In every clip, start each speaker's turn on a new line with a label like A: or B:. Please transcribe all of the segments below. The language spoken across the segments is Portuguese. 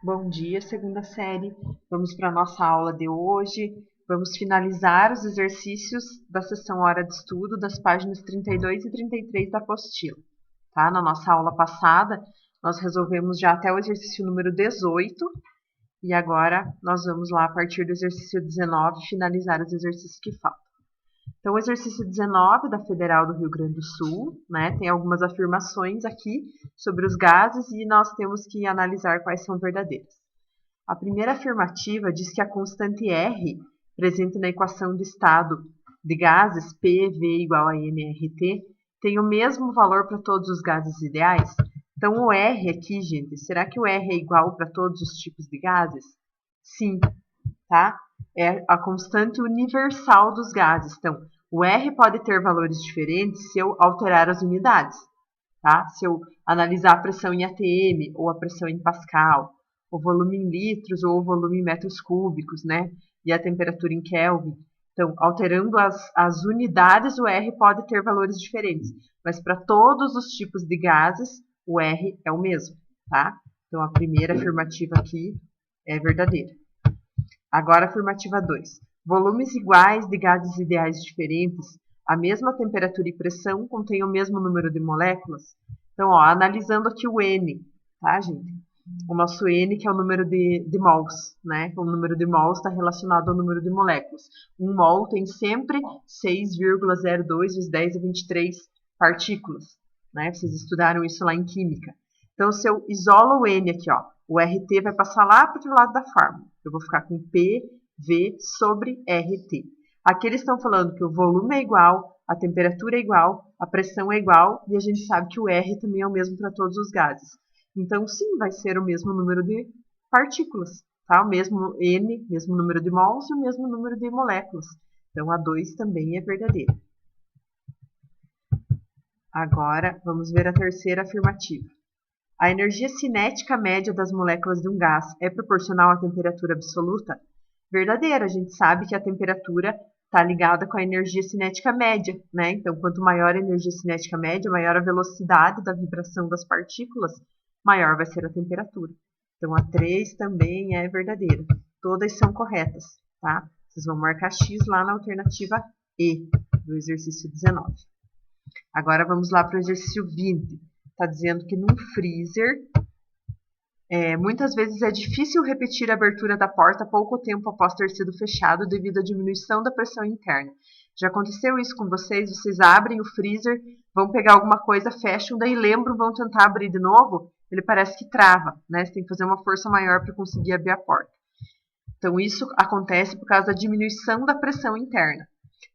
A: Bom dia, segunda série. Vamos para a nossa aula de hoje. Vamos finalizar os exercícios da sessão Hora de Estudo das páginas 32 e 33 da apostila. Tá? Na nossa aula passada, nós resolvemos já até o exercício número 18 e agora nós vamos lá, a partir do exercício 19, finalizar os exercícios que faltam. Então, o exercício 19 da Federal do Rio Grande do Sul, né, tem algumas afirmações aqui sobre os gases e nós temos que analisar quais são verdadeiras. A primeira afirmativa diz que a constante R, presente na equação do estado de gases PV igual a nRT, tem o mesmo valor para todos os gases ideais. Então, o R aqui, gente, será que o R é igual para todos os tipos de gases? Sim, tá? É a constante universal dos gases. Então, o R pode ter valores diferentes se eu alterar as unidades, tá? Se eu analisar a pressão em atm, ou a pressão em Pascal, o volume em litros, ou o volume em metros cúbicos, né? E a temperatura em Kelvin. Então, alterando as unidades, o R pode ter valores diferentes. Mas para todos os tipos de gases, o R é o mesmo, tá? Então, a primeira afirmativa aqui é verdadeira. Agora, afirmativa 2. Volumes iguais de gases ideais diferentes, a mesma temperatura e pressão, contêm o mesmo número de moléculas? Então, ó, analisando aqui o N, tá, gente? O nosso N, que é o número de mols, né? O número de mols está relacionado ao número de moléculas. Um mol tem sempre 6,02 vezes 10 a 23 partículas, né? Vocês estudaram isso lá em química. Então, se eu isolo o N aqui, ó, o RT vai passar lá para o outro lado da fórmula. Eu vou ficar com PV sobre RT. Aqui eles estão falando que o volume é igual, a temperatura é igual, a pressão é igual, e a gente sabe que o R também é o mesmo para todos os gases. Então, sim, vai ser o mesmo número de partículas, tá? O mesmo N, mesmo número de mols e o mesmo número de moléculas. Então, a 2 também é verdadeira. Agora, vamos ver a terceira afirmativa. A energia cinética média das moléculas de um gás é proporcional à temperatura absoluta? Verdadeira, a gente sabe que a temperatura está ligada com a energia cinética média, né? Então, quanto maior a energia cinética média, maior a velocidade da vibração das partículas, maior vai ser a temperatura. Então, a 3 também é verdadeira. Todas são corretas, tá? Vocês vão marcar X lá na alternativa E, do exercício 19. Agora, vamos lá para o exercício 20. Está dizendo que num freezer, muitas vezes é difícil repetir a abertura da porta pouco tempo após ter sido fechado devido à diminuição da pressão interna. Já aconteceu isso com vocês? Vocês abrem o freezer, vão pegar alguma coisa, fecham, daí lembram, vão tentar abrir de novo, ele parece que trava, né? Você tem que fazer uma força maior para conseguir abrir a porta. Então, isso acontece por causa da diminuição da pressão interna.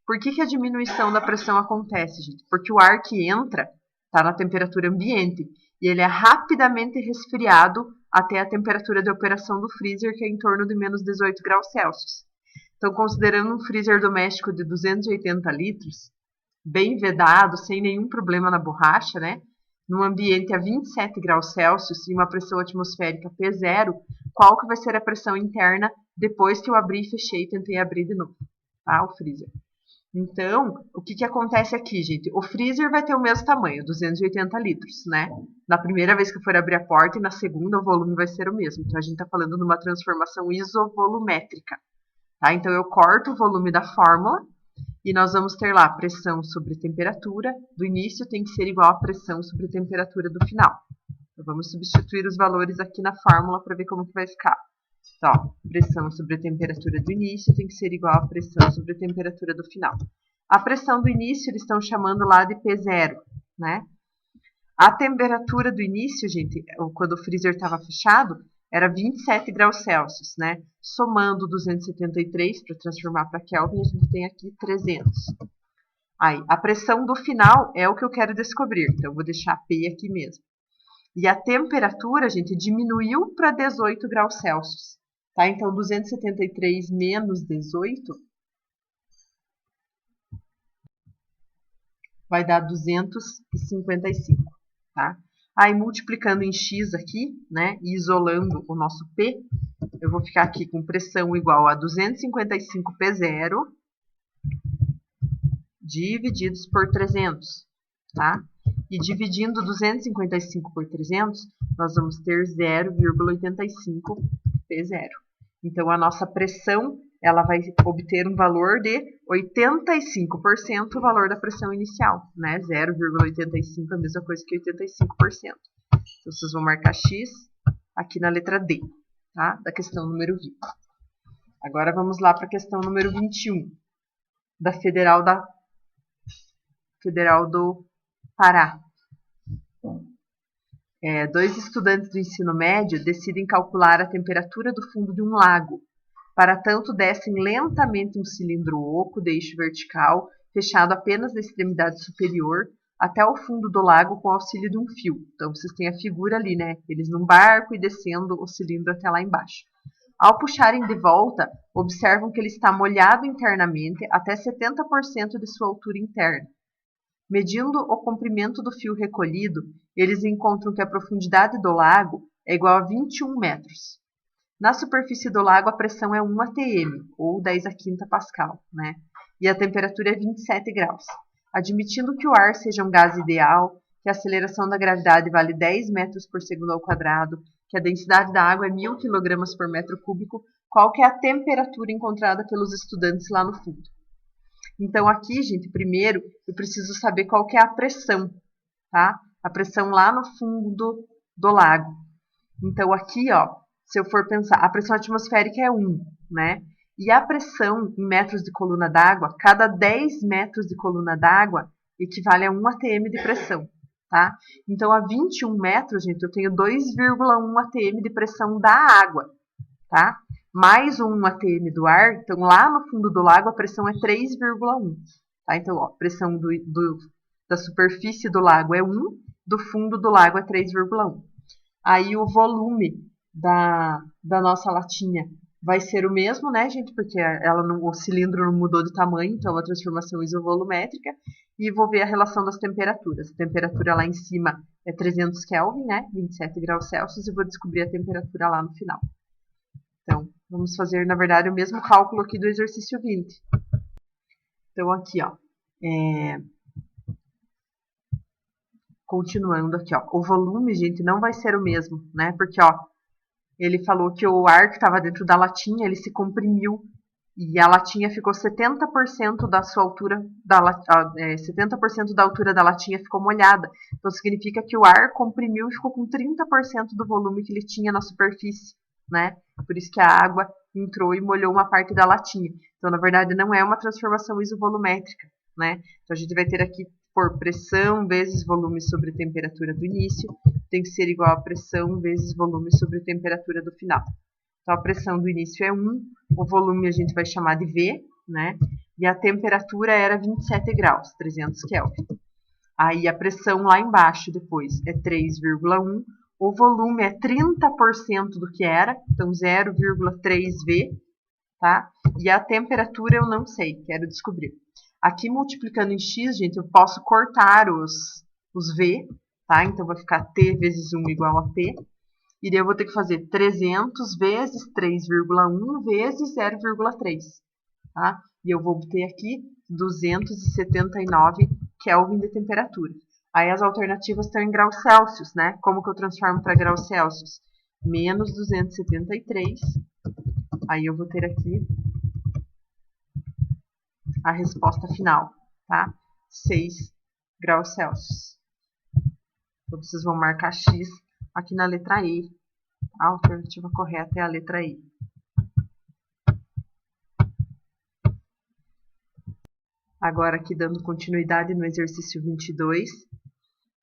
A: Por que a diminuição da pressão acontece, gente? Porque o ar que entra está na temperatura ambiente e ele é rapidamente resfriado até a temperatura de operação do freezer, que é em torno de menos 18 graus Celsius. Então, considerando um freezer doméstico de 280 litros, bem vedado, sem nenhum problema na borracha, né? Num ambiente a 27 graus Celsius e uma pressão atmosférica P0, qual que vai ser a pressão interna depois que eu abri e fechei e tentei abrir de novo, tá? O freezer. Então, o que acontece aqui, gente? O freezer vai ter o mesmo tamanho, 280 litros, né? Na primeira vez que eu for abrir a porta e na segunda o volume vai ser o mesmo. Então, a gente está falando de uma transformação isovolumétrica, tá? Então, eu corto o volume da fórmula e nós vamos ter lá pressão sobre temperatura do início tem que ser igual a pressão sobre temperatura do final. Então, vamos substituir os valores aqui na fórmula para ver como que vai ficar. Então, ó, pressão sobre a temperatura do início tem que ser igual à pressão sobre a temperatura do final. A pressão do início eles estão chamando lá de P0, né? A temperatura do início, gente, quando o freezer estava fechado, era 27 graus Celsius, né? Somando 273 para transformar para Kelvin, a gente tem aqui 300. Aí, a pressão do final é o que eu quero descobrir, então eu vou deixar P aqui mesmo. E a temperatura, gente, diminuiu para 18 graus Celsius. Tá? Então, 273 menos 18 vai dar 255, tá? Aí, multiplicando em X aqui, né, e isolando o nosso P, eu vou ficar aqui com pressão igual a 255 P0 divididos por 300, tá? E dividindo 255 por 300, nós vamos ter 0,85 P0. Então, a nossa pressão ela vai obter um valor de 85% o valor da pressão inicial, né? 0,85 é a mesma coisa que 85%. Então, vocês vão marcar X aqui na letra D, tá? Da questão número 20. Agora, vamos lá para a questão número 21, da Federal do Pará. Dois estudantes do ensino médio decidem calcular a temperatura do fundo de um lago. Para tanto, descem lentamente um cilindro oco de eixo vertical, fechado apenas na extremidade superior, até o fundo do lago com auxílio de um fio. Então, vocês têm a figura ali, né? Eles num barco e descendo o cilindro até lá embaixo. Ao puxarem de volta, observam que ele está molhado internamente até 70% de sua altura interna. Medindo o comprimento do fio recolhido, eles encontram que a profundidade do lago é igual a 21 metros. Na superfície do lago, a pressão é 1 atm, ou 10 a quinta pascal, né? E a temperatura é 27 graus. Admitindo que o ar seja um gás ideal, que a aceleração da gravidade vale 10 metros por segundo ao quadrado, que a densidade da água é 1000 kg por metro cúbico, qual que é a temperatura encontrada pelos estudantes lá no fundo? Então, aqui, gente, primeiro, eu preciso saber qual que é a pressão, tá? A pressão lá no fundo do lago. Então, aqui, ó, se eu for pensar, a pressão atmosférica é 1, né? E a pressão em metros de coluna d'água, cada 10 metros de coluna d'água equivale a 1 atm de pressão, tá? Então, a 21 metros, gente, eu tenho 2,1 atm de pressão da água, tá? Mais 1 atm do ar, então lá no fundo do lago a pressão é 3,1, tá? Então, ó, a pressão da superfície do lago é 1, do fundo do lago é 3,1. Aí o volume da nossa latinha vai ser o mesmo, né, gente? Porque o cilindro não mudou de tamanho, então é uma transformação isovolumétrica. E vou ver a relação das temperaturas. A temperatura lá em cima é 300 Kelvin, né? 27 graus Celsius, e vou descobrir a temperatura lá no final. Então, vamos fazer, na verdade, o mesmo cálculo aqui do exercício 20. Então, aqui, ó. Continuando aqui, ó. O volume, gente, não vai ser o mesmo, né? Porque, ó, ele falou que o ar que estava dentro da latinha, ele se comprimiu e a latinha ficou 70% da sua altura, 70% da altura da latinha ficou molhada. Então, significa que o ar comprimiu e ficou com 30% do volume que ele tinha na superfície, né? Por isso que a água entrou e molhou uma parte da latinha. Então, na verdade, não é uma transformação isovolumétrica, né? Então, a gente vai ter aqui por pressão vezes volume sobre temperatura do início, tem que ser igual a pressão vezes volume sobre temperatura do final. Então, a pressão do início é 1, o volume a gente vai chamar de V, né? E a temperatura era 27 graus, 300 Kelvin. Aí, a pressão lá embaixo depois é 3,1, o volume é 30% do que era, então 0,3 V, tá? E a temperatura eu não sei, quero descobrir. Aqui, multiplicando em x, gente, eu posso cortar os V, tá? Então, vai ficar T vezes 1 igual a T. E daí eu vou ter que fazer 300 vezes 3,1 vezes 0,3, tá? E eu vou obter aqui 279 Kelvin de temperatura. Aí, as alternativas estão em graus Celsius, né? Como que eu transformo para graus Celsius? Menos 273. Aí, eu vou ter aqui a resposta final, tá? 6 graus Celsius. Então, vocês vão marcar X aqui na letra E. A alternativa correta é a letra E. Agora, aqui dando continuidade no exercício 22,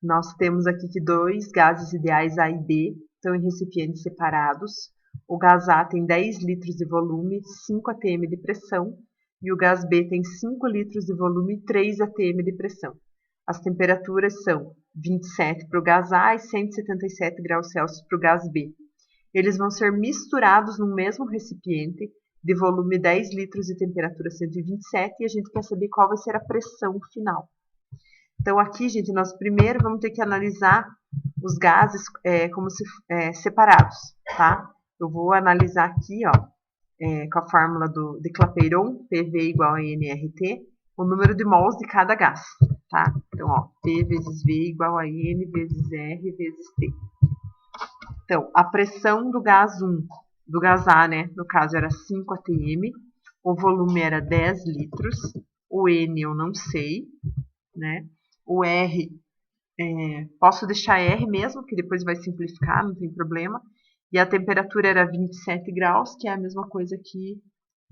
A: nós temos aqui que dois gases ideais A e B estão em recipientes separados. O gás A tem 10 litros de volume, 5 atm de pressão, e o gás B tem 5 litros de volume e 3 atm de pressão. As temperaturas são 27 para o gás A e 177 graus Celsius para o gás B. Eles vão ser misturados no mesmo recipiente, de volume 10 litros e temperatura 127, e a gente quer saber qual vai ser a pressão final. Então, aqui, gente, nós primeiro vamos ter que analisar os gases como se separados, tá? Eu vou analisar aqui, ó, com a fórmula de Clapeyron, PV igual a nRT, o número de mols de cada gás, tá? Então, ó, P vezes V igual a N vezes R vezes T. Então, a pressão do gás 1, do gás A, né, no caso era 5 atm, o volume era 10 litros, o N eu não sei, né? O R, posso deixar R mesmo, que depois vai simplificar, não tem problema. E a temperatura era 27 graus, que é a mesma coisa que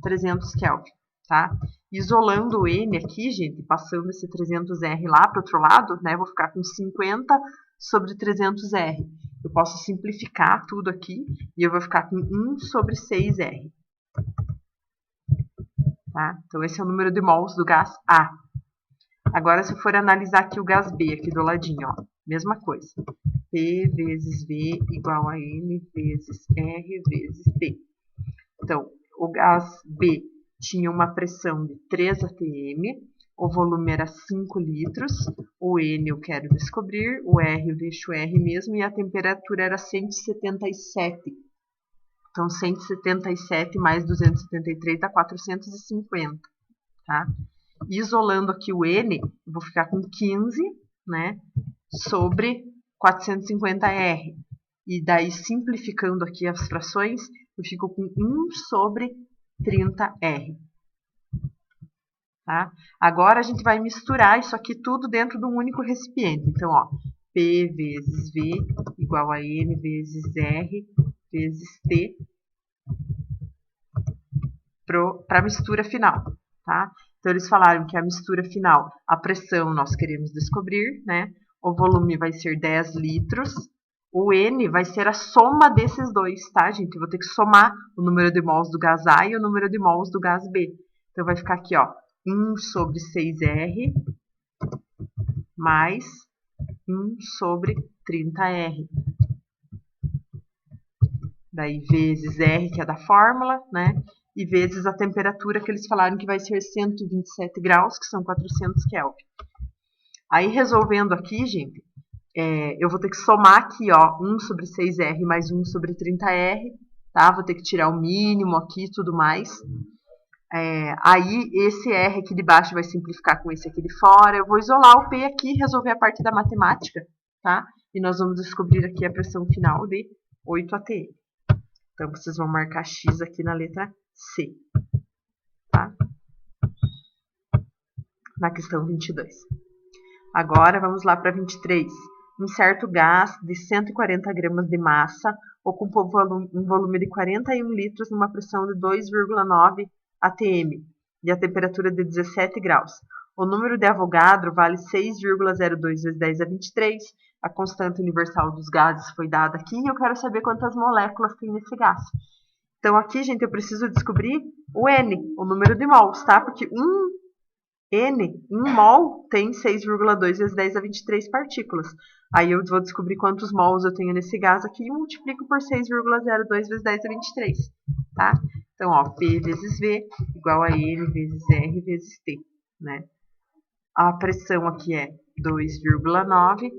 A: 300 Kelvin, tá? Isolando o N aqui, gente, passando esse 300R lá para o outro lado, né? Vou ficar com 50 sobre 300R. Eu posso simplificar tudo aqui e eu vou ficar com 1 sobre 6R. Tá? Então, esse é o número de mols do gás A. Agora, se eu for analisar aqui o gás B, aqui do ladinho, ó, mesma coisa. P vezes V igual a N vezes R vezes T. Então, o gás B tinha uma pressão de 3 atm, o volume era 5 litros, o N eu quero descobrir, o R eu deixo R mesmo e a temperatura era 177. Então, 177 mais 273 dá 450, tá? Isolando aqui o N, eu vou ficar com 15, né, sobre 450R. E daí, simplificando aqui as frações, eu fico com 1 sobre 30R. Tá? Agora, a gente vai misturar isso aqui tudo dentro de um único recipiente. Então, ó, P vezes V igual a N vezes R vezes T para a mistura final. Tá? Então, eles falaram que a mistura final, a pressão nós queremos descobrir, né? O volume vai ser 10 litros. O N vai ser a soma desses dois, tá, gente? Eu vou ter que somar o número de mols do gás A e o número de mols do gás B. Então, vai ficar aqui, ó, 1 sobre 6R mais 1 sobre 30R. Daí, vezes R, que é da fórmula, né? E vezes a temperatura que eles falaram que vai ser 127 graus, que são 400 Kelvin. Aí, resolvendo aqui, gente, eu vou ter que somar aqui, ó, 1 sobre 6R mais 1 sobre 30R, tá? Vou ter que tirar o mínimo aqui e tudo mais. Aí, esse R aqui de baixo vai simplificar com esse aqui de fora. Eu vou isolar o P aqui e resolver a parte da matemática, tá? E nós vamos descobrir aqui a pressão final de 8 atm. Então, vocês vão marcar X aqui na letra C, tá? Na questão 22. Agora, vamos lá para 23. Um certo gás de 140 gramas de massa ocupa um volume de 41 litros numa pressão de 2,9 atm e a temperatura de 17 graus. O número de Avogadro vale 6,02 vezes 10 a 23. A constante universal dos gases foi dada aqui e eu quero saber quantas moléculas tem nesse gás. Então, aqui, gente, eu preciso descobrir o N, o número de mols, tá? Porque um mol tem 6,2 vezes 10 a 23 partículas. Aí eu vou descobrir quantos mols eu tenho nesse gás aqui e multiplico por 6,02 vezes 10 a 23, tá? Então, ó, P vezes V igual a N vezes R vezes T, né? A pressão aqui é 2,9.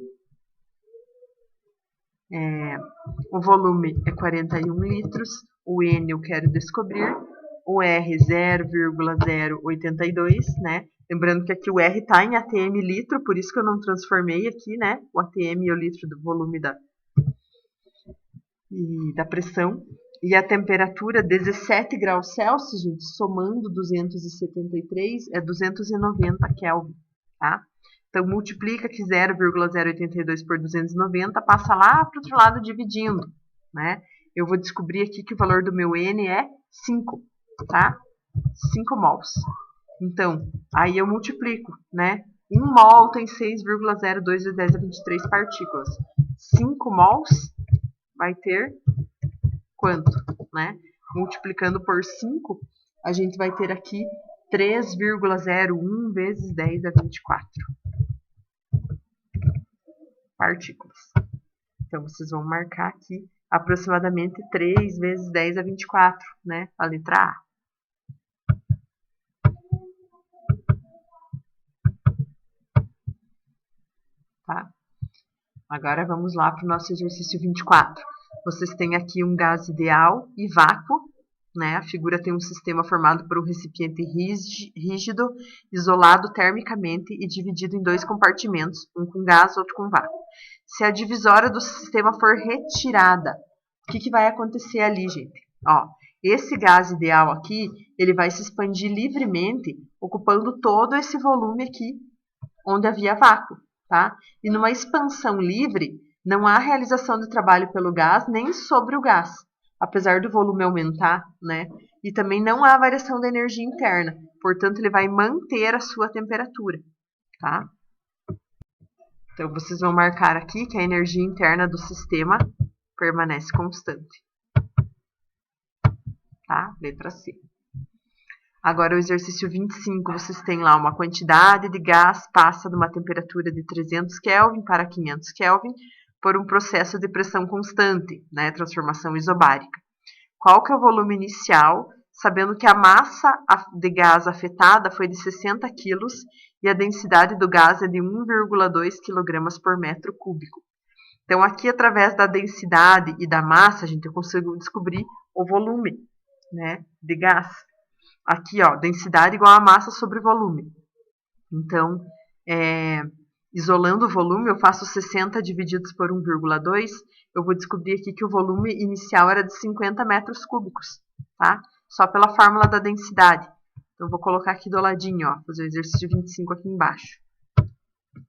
A: O volume é 41 litros. O N eu quero descobrir. O R 0,082, né? Lembrando que aqui o R está em atm litro, por isso que eu não transformei aqui, né? O atm e o litro do volume da pressão. E a temperatura, 17 graus Celsius, gente, somando 273, é 290 Kelvin, tá? Então, multiplica aqui 0,082 por 290, passa lá para o outro lado dividindo, né? Eu vou descobrir aqui que o valor do meu N é 5, tá? 5 mols. Então, aí eu multiplico, né? 1 mol tem 6,02 vezes 10 a 23 partículas. 5 mols vai ter quanto, né? Multiplicando por 5, a gente vai ter aqui 3,01 vezes 10 a 24 partículas. Então, vocês vão marcar aqui aproximadamente 3 vezes 10 a 24, né? A letra A. Tá? Agora, vamos lá para o nosso exercício 24. Vocês têm aqui um gás ideal e vácuo, né? A figura tem um sistema formado por um recipiente rígido, isolado termicamente e dividido em dois compartimentos, um com gás, outro com vácuo. Se a divisória do sistema for retirada, o que vai acontecer ali, gente? Ó, esse gás ideal aqui, ele vai se expandir livremente, ocupando todo esse volume aqui, onde havia vácuo, tá? E numa expansão livre, não há realização de trabalho pelo gás, nem sobre o gás, apesar do volume aumentar, né? E também não há variação da energia interna, portanto, ele vai manter a sua temperatura, tá? Então, vocês vão marcar aqui que a energia interna do sistema permanece constante, tá? Letra C. Agora, o exercício 25, vocês têm lá uma quantidade de gás passa de uma temperatura de 300 Kelvin para 500 Kelvin por um processo de pressão constante, né, transformação isobárica. Qual que é o volume inicial, sabendo que a massa de gás afetada foi de 60 kg e a densidade do gás é de 1,2 kg por metro cúbico. Então, aqui, através da densidade e da massa, a gente conseguiu descobrir o volume, né, de gás. Aqui, ó, densidade igual a massa sobre volume. Então, isolando o volume, eu faço 60 divididos por 1,2, eu vou descobrir aqui que o volume inicial era de 50 metros cúbicos, tá? Só pela fórmula da densidade. Então, eu vou colocar aqui do ladinho, ó, fazer o exercício 25 aqui embaixo.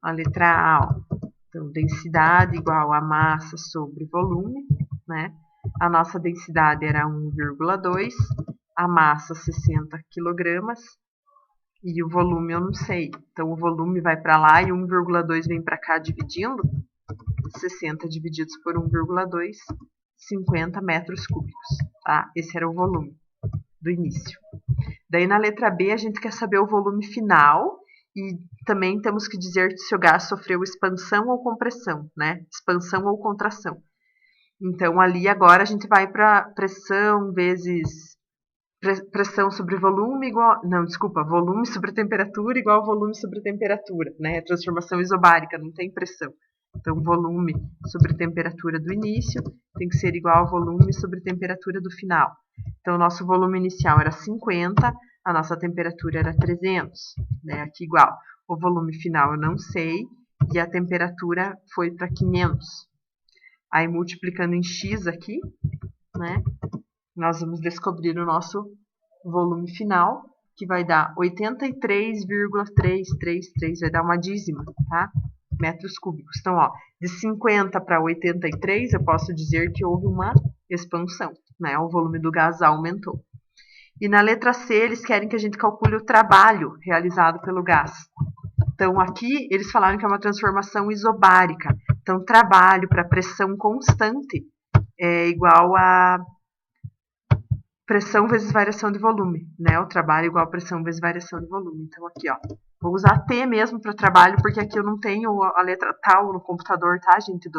A: A letra A, ó. Então, densidade igual a massa sobre volume, né? A nossa densidade era 1,2, a massa 60 kg e o volume eu não sei. Então, o volume vai para lá e 1,2 vem para cá dividindo. 60 divididos por 1,2, 50 metros cúbicos. Tá? Esse era o volume do início. Daí, na letra B, a gente quer saber o volume final e também temos que dizer se o gás sofreu expansão ou compressão, né? Expansão ou contração. Então, ali agora a gente vai para pressão vezes pressão sobre volume igual... Não, desculpa, volume sobre temperatura igual volume sobre temperatura, né? Transformação isobárica, não tem pressão. Então, volume sobre temperatura do início tem que ser igual ao volume sobre temperatura do final. Então, o nosso volume inicial era 50, a nossa temperatura era 300, né? Aqui igual. O volume final eu não sei e a temperatura foi para 500. Aí, multiplicando em x aqui, né? Nós vamos descobrir o nosso volume final, que vai dar 83,333, vai dar uma dízima, tá? Metros cúbicos. Então, ó, de 50 para 83, eu posso dizer que houve uma expansão, né? O volume do gás aumentou. E na letra C, eles querem que a gente calcule o trabalho realizado pelo gás. Então, aqui, eles falaram que é uma transformação isobárica. Então, trabalho para pressão constante é igual a pressão vezes variação de volume, né? O trabalho igual a pressão vezes variação de volume. Então, aqui, ó, vou usar T mesmo para trabalho, porque aqui eu não tenho a letra tal no computador, tá, gente,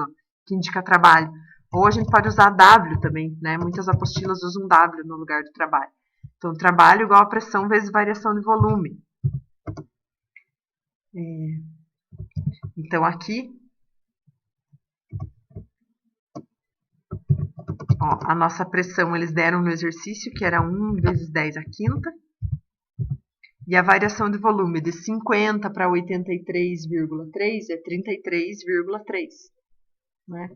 A: que indica trabalho. Ou a gente pode usar W também, né? Muitas apostilas usam W no lugar do trabalho. Então, trabalho igual a pressão vezes variação de volume. Então, aqui, ó, a nossa pressão eles deram no exercício, que era 1 vezes 10 à quinta. E a variação de volume de 50 para 83,3 é 33,3. Né?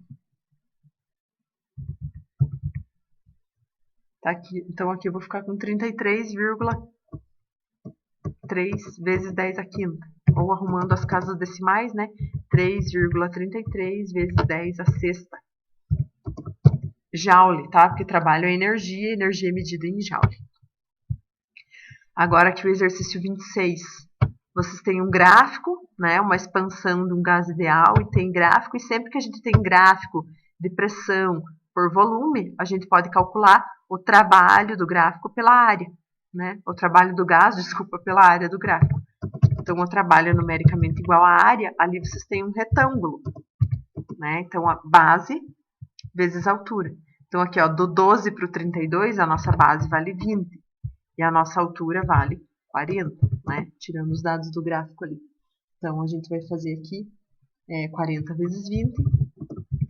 A: Tá aqui, então, aqui eu vou ficar com 33,3 vezes 10 à quinta. Ou arrumando as casas decimais, né? 3,33 vezes 10 à sexta. Joule, tá? Porque trabalho é energia é medida em joule. Agora aqui o exercício 26. Vocês têm um gráfico, né? Uma expansão de um gás ideal e tem gráfico. E sempre que a gente tem gráfico de pressão por volume, a gente pode calcular o trabalho do gráfico pela área, né? O trabalho do gás, desculpa, pela área do gráfico. Então, o trabalho é numericamente igual à área. Ali vocês têm um retângulo, né? Então, a base vezes a altura. Então, aqui, ó, do 12 para o 32, a nossa base vale 20. E a nossa altura vale 40, né? Tirando os dados do gráfico ali. Então, a gente vai fazer aqui 40 vezes 20,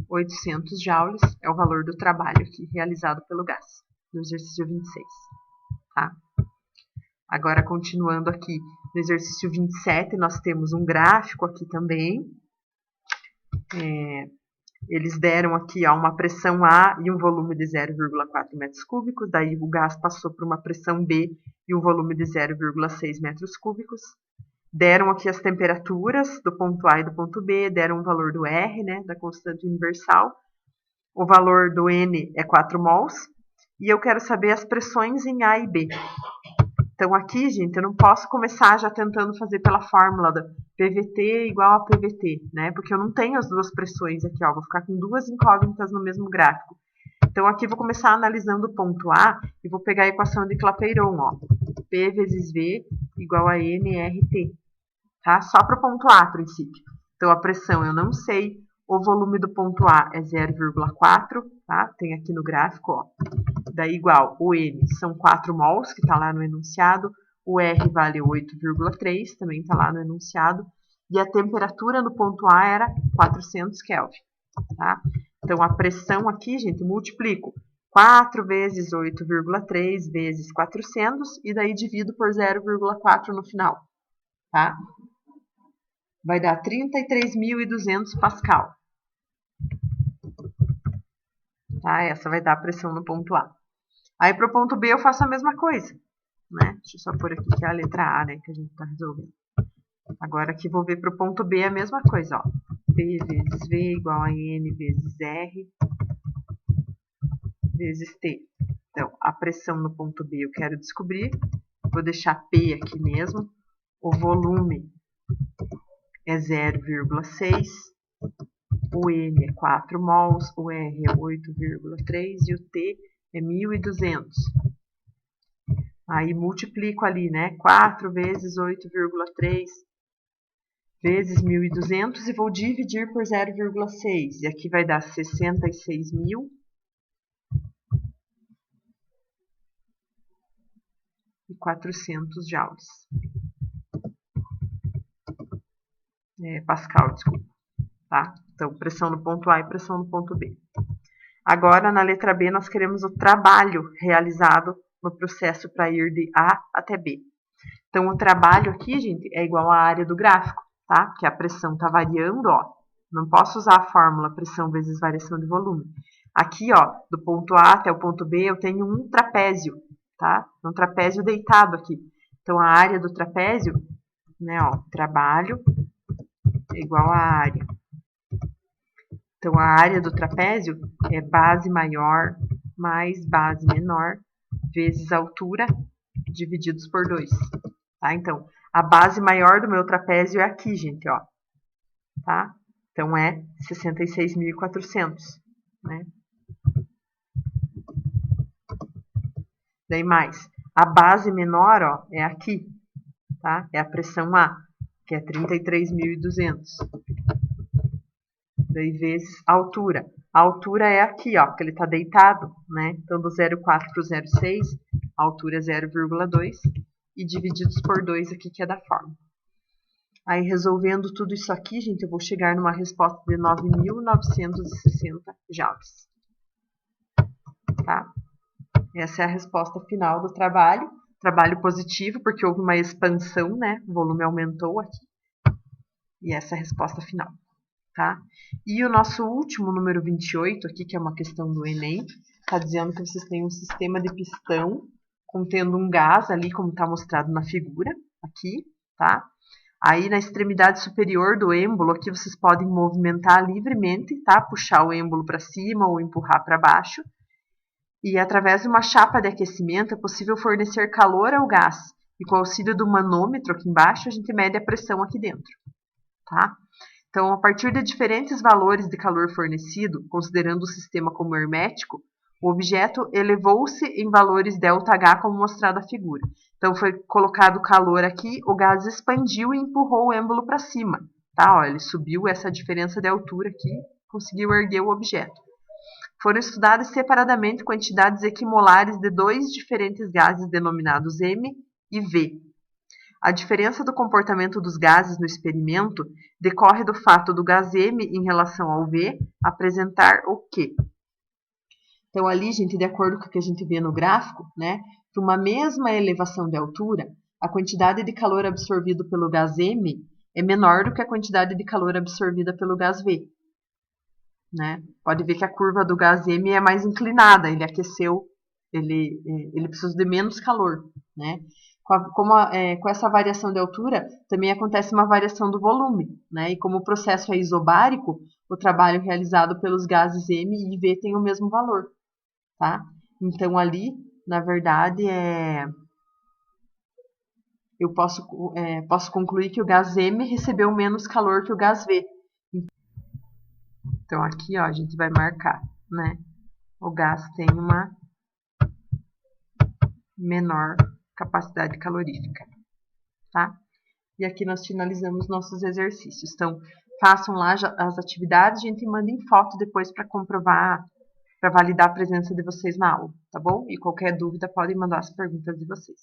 A: 800 joules, é o valor do trabalho aqui realizado pelo gás. no exercício 26. Tá? Agora, continuando aqui, no exercício 27, nós temos um gráfico aqui também. Eles deram aqui ó, uma pressão A e um volume de 0,4 metros cúbicos, daí o gás passou por uma pressão B e um volume de 0,6 metros cúbicos. Deram aqui as temperaturas do ponto A e do ponto B, deram o valor do R, né, da constante universal. O valor do N é 4 mols. E eu quero saber as pressões em A e B. Então, aqui, gente, eu não posso começar já tentando fazer pela fórmula da PVT igual a PVT, né? Porque eu não tenho as duas pressões aqui, ó. Vou ficar com duas incógnitas no mesmo gráfico. Então, aqui vou começar analisando o ponto A e vou pegar a equação de Clapeyron, ó. P vezes V igual a NRT, tá? Só para o ponto A, a princípio. Então, a pressão eu não sei. O volume do ponto A é 0,4, tá? Tem aqui no gráfico, ó. Daí igual, o N são 4 mols, que está lá no enunciado. O R vale 8,3, também está lá no enunciado. E a temperatura no ponto A era 400 Kelvin, tá? Então, a pressão aqui, gente, multiplico 4 vezes 8,3 vezes 400 e daí divido por 0,4 no final, tá? Vai dar 33.200 Pascal. Tá? Essa vai dar a pressão no ponto A. Aí para o ponto B eu faço a mesma coisa, né? Deixa eu só pôr aqui que é a letra A, né, que a gente está resolvendo. Agora aqui vou ver para o ponto B a mesma coisa, ó. P vezes V igual a N vezes R vezes T. Então, a pressão no ponto B eu quero descobrir. Vou deixar P aqui mesmo. O volume é 0,6. O N é 4 mols, o R é 8,3 e o T é 1.200. Aí multiplico ali, né? 4 vezes 8,3 vezes 1.200 e vou dividir por 0,6. E aqui vai dar 66.400 joules. Pascal, desculpa. Tá? Então, pressão no ponto A e pressão no ponto B. Agora, na letra B, nós queremos o trabalho realizado no processo para ir de A até B. Então, o trabalho aqui, gente, é igual à área do gráfico, tá? Porque a pressão está variando, ó. Não posso usar a fórmula pressão vezes variação de volume. Aqui, ó, do ponto A até o ponto B, eu tenho um trapézio, tá? Um trapézio deitado aqui. Então, a área do trapézio, né, ó, trabalho é igual à área. Então, a área do trapézio é base maior mais base menor vezes altura divididos por 2. Tá? Então, a base maior do meu trapézio é aqui, gente, ó. Tá? Então, é 66.400, né? Daí mais, a base menor, ó, é aqui, tá? É a pressão A, que é 33.200. Daí vezes a altura. A altura é aqui, ó, porque ele está deitado, né? Então, do 0,4 para o 0,6, a altura é 0,2 e divididos por 2 aqui, que é da fórmula. Aí, resolvendo tudo isso aqui, gente, eu vou chegar numa resposta de 9.960 joules. Tá? Essa é a resposta final do trabalho. Trabalho positivo, porque houve uma expansão, né? O volume aumentou aqui. E essa é a resposta final. Tá? E o nosso último, número 28, aqui, que é uma questão do Enem, está dizendo que vocês têm um sistema de pistão contendo um gás ali, como está mostrado na figura, aqui, tá? Aí, na extremidade superior do êmbolo, aqui vocês podem movimentar livremente, tá? Puxar o êmbolo para cima ou empurrar para baixo. E, através de uma chapa de aquecimento, é possível fornecer calor ao gás. E, com o auxílio do manômetro aqui embaixo, a gente mede a pressão aqui dentro, tá? Então, a partir de diferentes valores de calor fornecido, considerando o sistema como hermético, o objeto elevou-se em valores ΔH, como mostrado na figura. Então, foi colocado calor aqui, o gás expandiu e empurrou o êmbolo para cima. Tá? Ó, ele subiu essa diferença de altura aqui, conseguiu erguer o objeto. Foram estudadas separadamente quantidades equimolares de dois diferentes gases denominados M e V. A diferença do comportamento dos gases no experimento decorre do fato do gás M em relação ao V apresentar o quê? Então, ali, gente, de acordo com o que a gente vê no gráfico, né, para uma mesma elevação de altura, a quantidade de calor absorvido pelo gás M é menor do que a quantidade de calor absorvida pelo gás V. Né? Pode ver que a curva do gás M é mais inclinada, ele aqueceu, ele precisa de menos calor. Né? Com essa variação de altura, também acontece uma variação do volume. Né? E como o processo é isobárico, o trabalho realizado pelos gases M e V tem o mesmo valor. Tá? Então, ali, na verdade, eu posso concluir que o gás M recebeu menos calor que o gás V. Então, aqui, ó, a gente vai marcar, né? O gás tem uma menor capacidade calorífica, tá? E aqui nós finalizamos nossos exercícios. Então, façam lá as atividades, gente, e mandem foto depois para comprovar, para validar a presença de vocês na aula, tá bom? E qualquer dúvida, podem mandar as perguntas de vocês.